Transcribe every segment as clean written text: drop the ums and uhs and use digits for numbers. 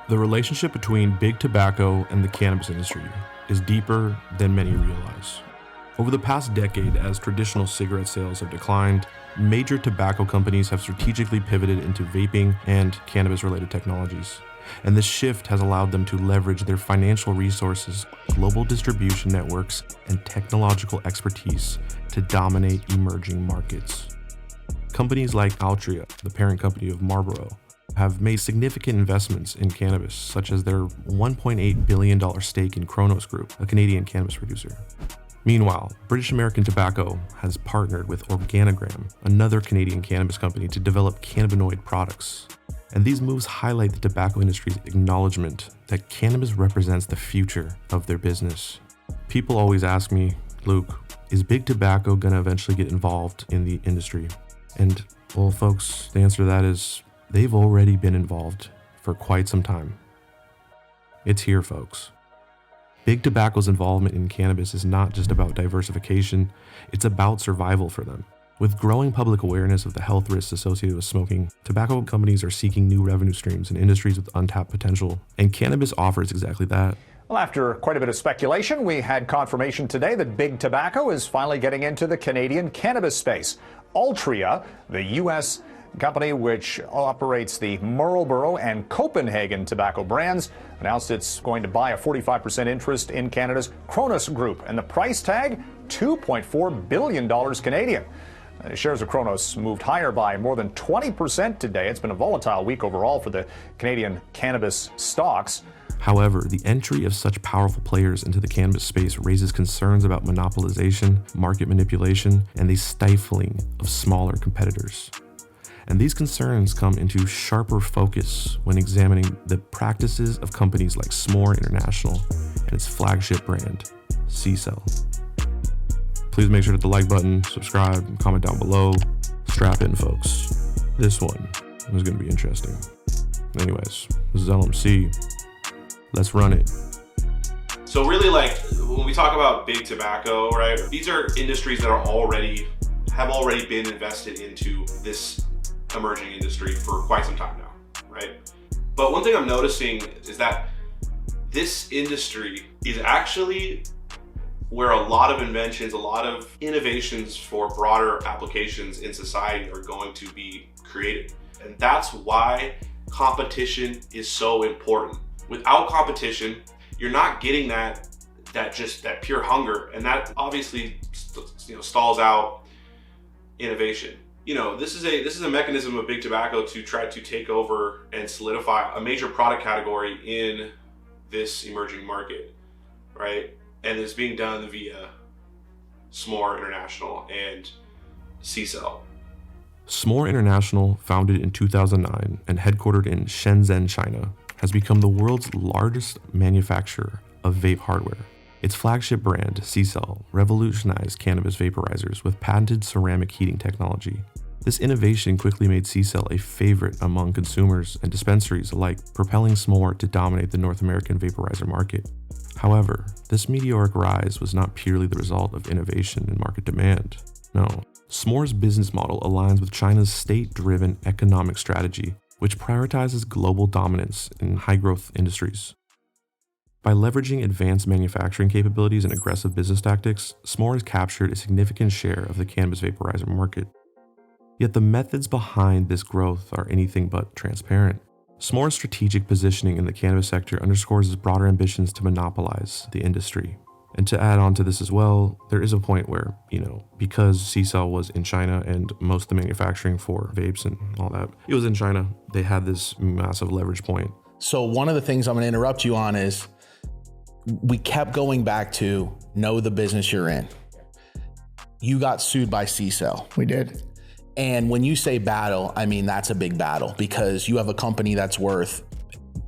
The relationship between big tobacco and the cannabis industry is deeper than many realize. Over the past decade, as traditional cigarette sales have declined, major tobacco companies have strategically pivoted into vaping and cannabis-related technologies. And this shift has allowed them to leverage their financial resources, global distribution networks, and technological expertise to dominate emerging markets. Companies like Altria, the parent company of Marlboro, have made significant investments in cannabis, such as their $1.8 billion stake in Cronos Group, a Canadian cannabis producer. Meanwhile, British American Tobacco has partnered with Organogram, another Canadian cannabis company, to develop cannabinoid products. And these moves highlight the tobacco industry's acknowledgement that cannabis represents the future of their business. People always ask me, Luke, is big tobacco gonna eventually get involved in the industry? And, well, folks, the answer to that is they've already been involved for quite some time. It's here, folks. Big tobacco's involvement in cannabis is not just about diversification, it's about survival for them. With growing public awareness of the health risks associated with smoking, tobacco companies are seeking new revenue streams in industries with untapped potential, and cannabis offers exactly that. Well, after quite a bit of speculation, we had confirmation today that big tobacco is finally getting into the Canadian cannabis space. Altria, the U.S. company which operates the Marlboro and Copenhagen tobacco brands, announced it's going to buy a 45% interest in Canada's Cronos Group, and the price tag, $2.4 billion Canadian. Shares of Cronos moved higher by more than 20% today. It's been a volatile week overall for the Canadian cannabis stocks. However, the entry of such powerful players into the cannabis space raises concerns about monopolization, market manipulation, and the stifling of smaller competitors. And these concerns come into sharper focus when examining the practices of companies like S'more International and its flagship brand, Ccell. Please make sure to hit the like button, subscribe, and comment down below. Strap in, folks. This one is going to be interesting. Anyways, this is LMC. Let's run it. So really, like, when we talk about big tobacco, right, these are industries that have already been invested into this emerging industry for quite some time now, right? But one thing I'm noticing is that this industry is actually where a lot of inventions, a lot of innovations for broader applications in society are going to be created. And that's why competition is so important. Without competition, you're not getting that pure hunger, and that obviously stalls out innovation. This is a mechanism of big tobacco to try to take over and solidify a major product category in this emerging market, right? And it's being done via S'more International and Ccell. S'more International, founded in 2009 and headquartered in Shenzhen, China, has become the world's largest manufacturer of vape hardware. Its flagship brand, Ccell, revolutionized cannabis vaporizers with patented ceramic heating technology. This innovation quickly made Ccell a favorite among consumers and dispensaries alike, propelling S'more to dominate the North American vaporizer market. However, this meteoric rise was not purely the result of innovation and market demand. No, S'more's business model aligns with China's state-driven economic strategy, which prioritizes global dominance in high-growth industries. By leveraging advanced manufacturing capabilities and aggressive business tactics, S'more has captured a significant share of the cannabis vaporizer market. Yet the methods behind this growth are anything but transparent. S'more's strategic positioning in the cannabis sector underscores its broader ambitions to monopolize the industry. And to add on to this as well, there is a point where, because Ccell was in China and most of the manufacturing for vapes and all that, it was in China, they had this massive leverage point. So one of the things I'm going to interrupt you on is we kept going back to know the business you're in. You got sued by Ccell. We did. And when you say battle, I mean, that's a big battle because you have a company that's worth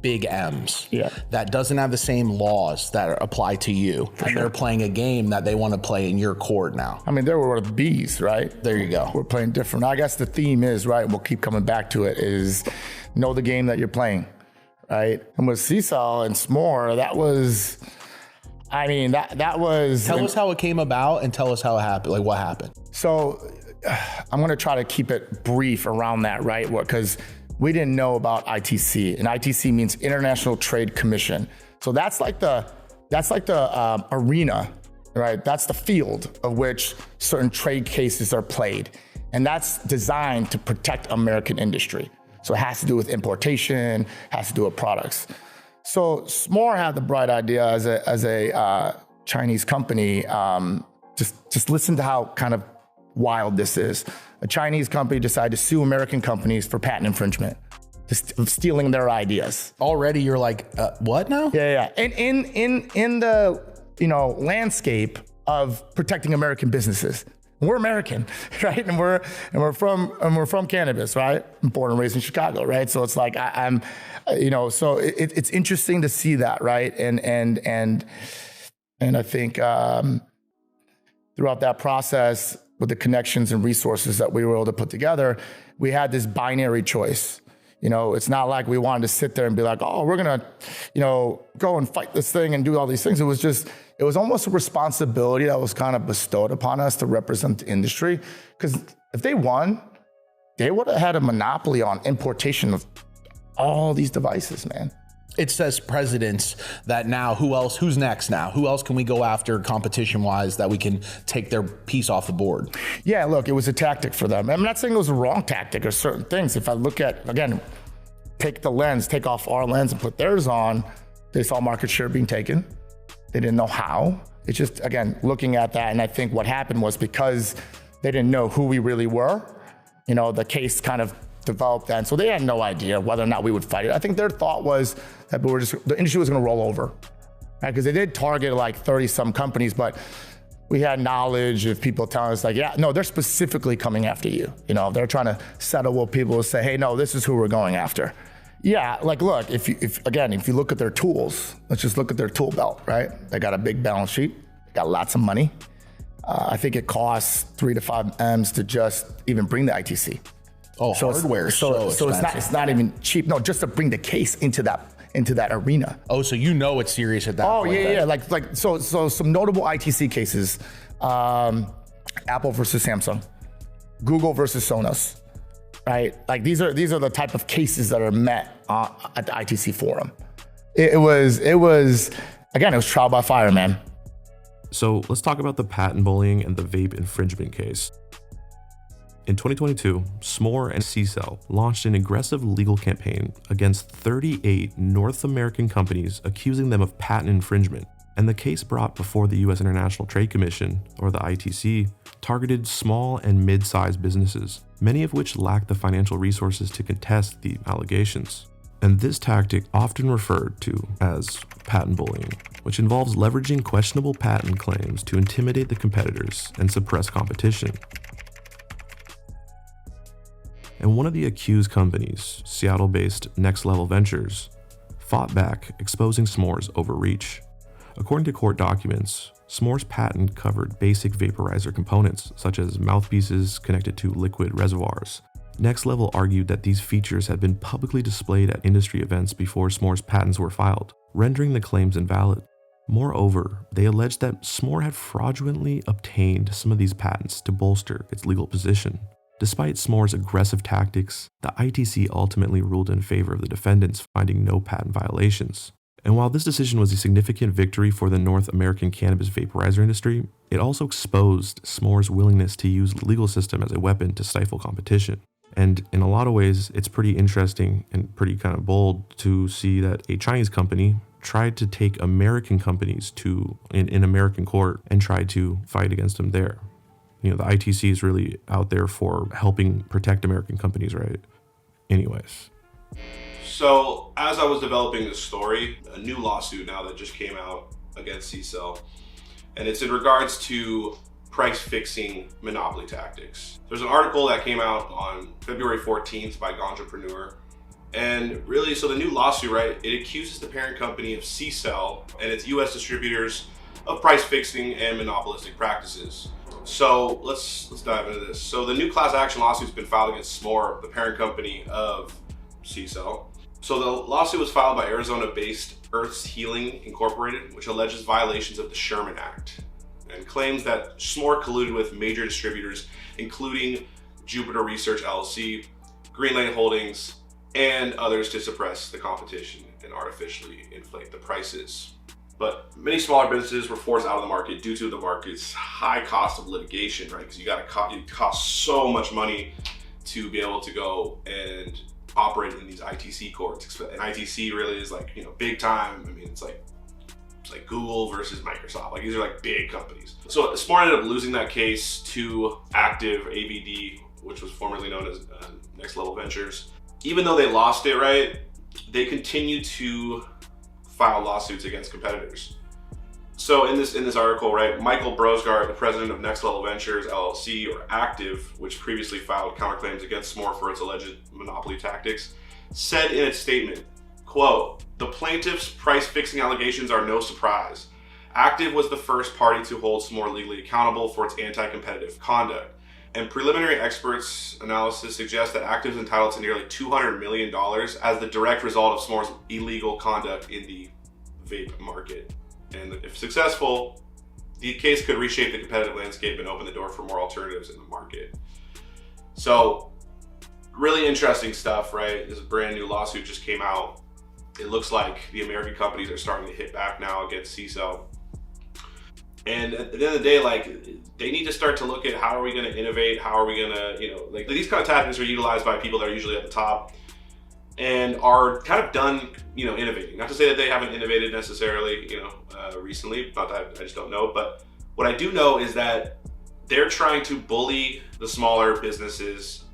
big M's. Yeah. That doesn't have the same laws that apply to you. And they're playing a game that they want to play in your court now. I mean, they were worth B's, right? There you go. We're playing different. I guess the theme is, right, we'll keep coming back to it, is know the game that you're playing, right? And with Ccell and S'more, that was, that was... Tell us how it came about and tell us how it happened, like what happened. So I'm going to try to keep it brief around that, right? Because we didn't know about ITC, and ITC means International Trade Commission. So that's like the arena, right? That's the field of which certain trade cases are played. And that's designed to protect American industry. So it has to do with importation, has to do with products. So S'more had the bright idea as a Chinese company, just listen to how kind of wild this is. A Chinese company decided to sue American companies for patent infringement, just stealing their ideas. Already you're like, what now? Yeah. And in the landscape of protecting American businesses. We're American, right? And we're from cannabis, right? I'm born and raised in Chicago, right? So it's like so it's interesting to see that, right? And I think throughout that process, with the connections and resources that we were able to put together, we had this binary choice. It's not like we wanted to sit there and be like, oh, we're gonna, go and fight this thing and do all these things. It was almost a responsibility that was kind of bestowed upon us to represent the industry. Because if they won, they would have had a monopoly on importation of all these devices, man. It says precedents that now who's next now? Who else can we go after competition-wise that we can take their piece off the board? Yeah, look, it was a tactic for them. I'm not saying it was a wrong tactic or certain things. If I look at, again, take off our lens and put theirs on, they saw market share being taken. They didn't know how. It's just, again, looking at that, and I think what happened was because they didn't know who we really were, the case kind of developed then. So they had no idea whether or not we would fight it. I think their thought was that the industry was going to roll over, right? Because they did target like 30 some companies, but we had knowledge of people telling us like, yeah, no, they're specifically coming after you. They're trying to settle with people and say, hey, no, this is who we're going after. Yeah, like look, if you look at their tools, let's just look at their tool belt, right? They got a big balance sheet, they got lots of money. I think it costs 3 to 5 M's to just even bring the ITC. Oh, so hardware is so it's not even cheap. No, just to bring the case into that arena. Oh, so it's serious at that point. Oh, yeah. Like so some notable ITC cases. Apple versus Samsung, Google versus Sonos, right? Like these are the type of cases that are met at the ITC forum. It was trial by fire, man. So let's talk about the patent bullying and the vape infringement case. In 2022, S'more and Ccell launched an aggressive legal campaign against 38 North American companies accusing them of patent infringement, and the case brought before the U.S. International Trade Commission, or the ITC, targeted small and mid-sized businesses, many of which lacked the financial resources to contest the allegations. And this tactic, often referred to as patent bullying, which involves leveraging questionable patent claims to intimidate the competitors and suppress competition. And one of the accused companies, Seattle-based Next Level Ventures, fought back, exposing S'more's overreach. According to court documents, S'more's patent covered basic vaporizer components, such as mouthpieces connected to liquid reservoirs. Next Level argued that these features had been publicly displayed at industry events before S'more's patents were filed, rendering the claims invalid. Moreover, they alleged that S'more had fraudulently obtained some of these patents to bolster its legal position. Despite S'more's aggressive tactics, the ITC ultimately ruled in favor of the defendants, finding no patent violations. And while this decision was a significant victory for the North American cannabis vaporizer industry, it also exposed S'more's willingness to use the legal system as a weapon to stifle competition. And in a lot of ways, it's pretty interesting and pretty kind of bold to see that a Chinese company tried to take American companies in American court and tried to fight against them there. The ITC is really out there for helping protect American companies, right? Anyways. So as I was developing this story, a new lawsuit now that just came out against Ccell, and it's in regards to price fixing monopoly tactics. There's an article that came out on February 14th by Ganjapreneur. And really, so the new lawsuit, right, it accuses the parent company of Ccell and its US distributors of price fixing and monopolistic practices. So let's dive into this. So the new class action lawsuit's been filed against S'more, the parent company of Ccell. So the lawsuit was filed by Arizona-based Earth's Healing Incorporated, which alleges violations of the Sherman Act and claims that S'more colluded with major distributors, including Jupiter Research LLC, Greenlane Holdings, and others to suppress the competition and artificially inflate the prices. But many smaller businesses were forced out of the market due to the market's high cost of litigation, right? Because it costs so much money to be able to go and operate in these ITC courts. And ITC really is like, big time. I mean, it's like Google versus Microsoft. Like, these are like big companies. So Smore ended up losing that case to Active ABD, which was formerly known as Next Level Ventures. Even though they lost it, right, they continued to file lawsuits against competitors. So in this article, right, Michael Brosgard, the president of Next Level Ventures LLC, or Active, which previously filed counterclaims against Smore for its alleged monopoly tactics, said in its statement, quote, "The plaintiff's price-fixing allegations are no surprise. Active was the first party to hold Smore legally accountable for its anti-competitive conduct. And preliminary experts' analysis suggests that Active is entitled to nearly $200 million as the direct result of Smore's illegal conduct in the vape market. And if successful, the case could reshape the competitive landscape and open the door for more alternatives in the market." So, really interesting stuff, right? This brand new lawsuit just came out. It looks like the American companies are starting to hit back now against Ccell. And at the end of the day, like, they need to start to look at how are we going to innovate? How are we going to, like, these kind of tactics are utilized by people that are usually at the top and are kind of done, innovating. Not to say that they haven't innovated necessarily, recently, not that I just don't know. But what I do know is that they're trying to bully the smaller businesses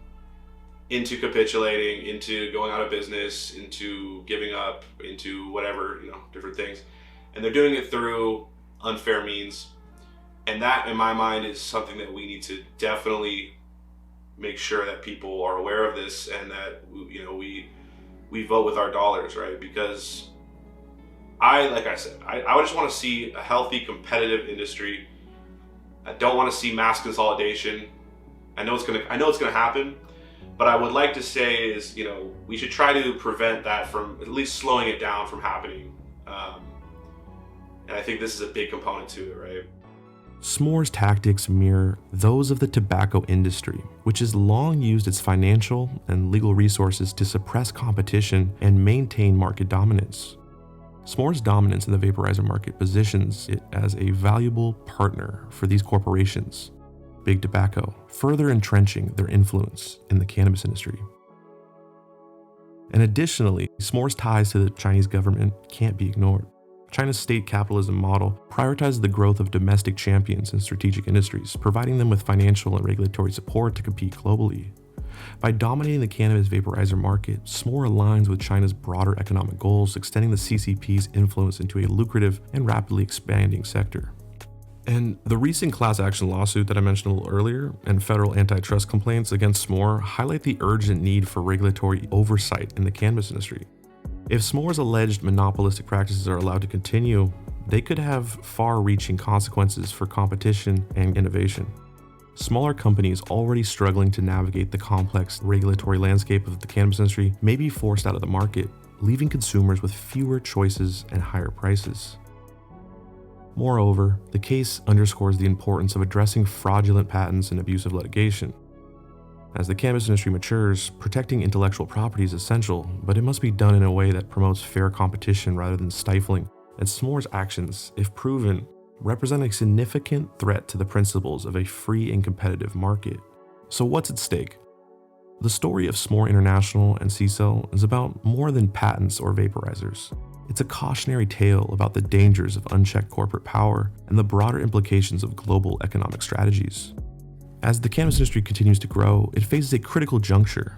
into capitulating, into going out of business, into giving up, into whatever, different things. And they're doing it through unfair means. And that, in my mind, is something that we need to definitely make sure that people are aware of this, and that, we vote with our dollars, right? Because like I said, I just want to see a healthy, competitive industry. I don't want to see mass consolidation. I know it's gonna happen, but I would like to say is, we should try to prevent that from at least slowing it down from happening. And I think this is a big component to it, right? Smore's tactics mirror those of the tobacco industry, which has long used its financial and legal resources to suppress competition and maintain market dominance. Smore's dominance in the vaporizer market positions it as a valuable partner for these corporations, Big Tobacco, further entrenching their influence in the cannabis industry. And additionally, Smore's ties to the Chinese government can't be ignored. China's state capitalism model prioritizes the growth of domestic champions in strategic industries, providing them with financial and regulatory support to compete globally. By dominating the cannabis vaporizer market, Smore aligns with China's broader economic goals, extending the CCP's influence into a lucrative and rapidly expanding sector. And the recent class action lawsuit that I mentioned a little earlier and federal antitrust complaints against Smore highlight the urgent need for regulatory oversight in the cannabis industry. If Smore's alleged monopolistic practices are allowed to continue, they could have far-reaching consequences for competition and innovation. Smaller companies already struggling to navigate the complex regulatory landscape of the cannabis industry may be forced out of the market, leaving consumers with fewer choices and higher prices. Moreover, the case underscores the importance of addressing fraudulent patents and abusive litigation. As the cannabis industry matures, protecting intellectual property is essential, but it must be done in a way that promotes fair competition rather than stifling. And Smore's actions, if proven, represent a significant threat to the principles of a free and competitive market. So what's at stake? The story of Smore International and Ccell is about more than patents or vaporizers. It's a cautionary tale about the dangers of unchecked corporate power and the broader implications of global economic strategies. As the cannabis industry continues to grow, it faces a critical juncture.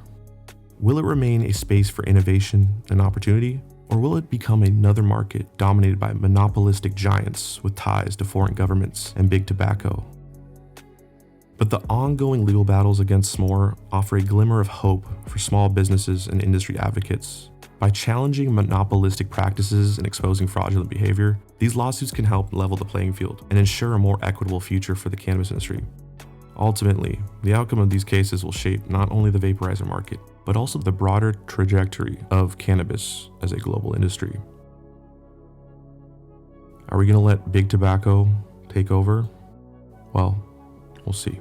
Will it remain a space for innovation and opportunity, or will it become another market dominated by monopolistic giants with ties to foreign governments and big tobacco? But the ongoing legal battles against Smore offer a glimmer of hope for small businesses and industry advocates. By challenging monopolistic practices and exposing fraudulent behavior, these lawsuits can help level the playing field and ensure a more equitable future for the cannabis industry. Ultimately, the outcome of these cases will shape not only the vaporizer market, but also the broader trajectory of cannabis as a global industry. Are we going to let big tobacco take over? Well, we'll see.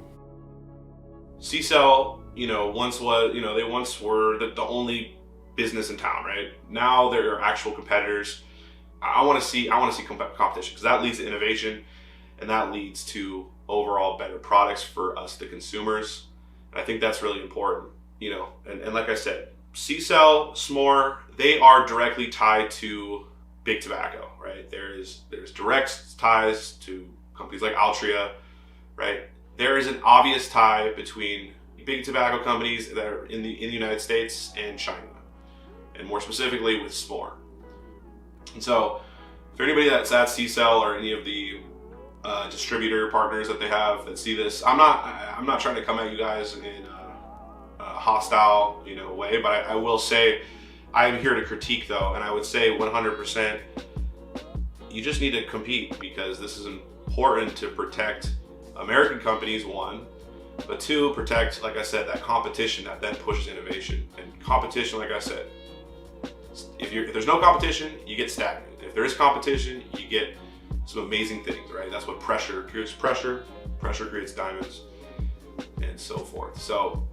Ccell, they once were the only business in town, right? Now there are actual competitors. I want to see competition, because that leads to innovation, and that leads to overall better products for us, the consumers. And I think that's really important, you know. And like I said, Ccell, S'more, they are directly tied to big tobacco, right? There's direct ties to companies like Altria, right? There is an obvious tie between big tobacco companies that are in the United States and China, and more specifically with S'more. And so, for anybody that's at Ccell or any of the distributor partners that they have that see this, I'm not trying to come at you guys in a hostile, you know, way, but I will say I'm here to critique though, and I would say 100%, you just need to compete, because this is important to protect American companies, one, but two, protect, like I said, that competition that then pushes innovation. And competition, like I said, if there's no competition, you get stagnant. If there is competition, you get some amazing things, right? That's what pressure creates. Pressure creates diamonds, and so forth. So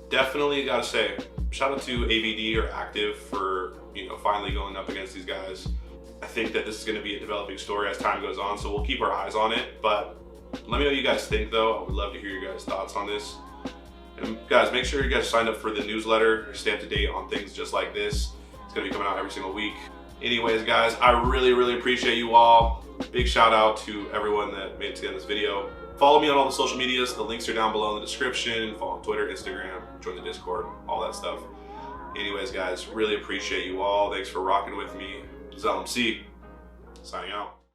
definitely gotta say, shout out to ABD or Active for, you know, finally going up against these guys. I think that this is gonna be a developing story as time goes on, so we'll keep our eyes on it. But let me know what you guys think though. I would love to hear your guys' thoughts on this. And guys, make sure you guys sign up for the newsletter, stay up to date on things just like this. It's gonna be coming out every single week. Anyways, guys, I really, really appreciate you all. Big shout out to everyone that made it to the end of this video. Follow me on all the social medias. The links are down below in the description. Follow on Twitter, Instagram, join the Discord, all that stuff. Anyways, guys, really appreciate you all. Thanks for rocking with me. Ccell MC, signing out.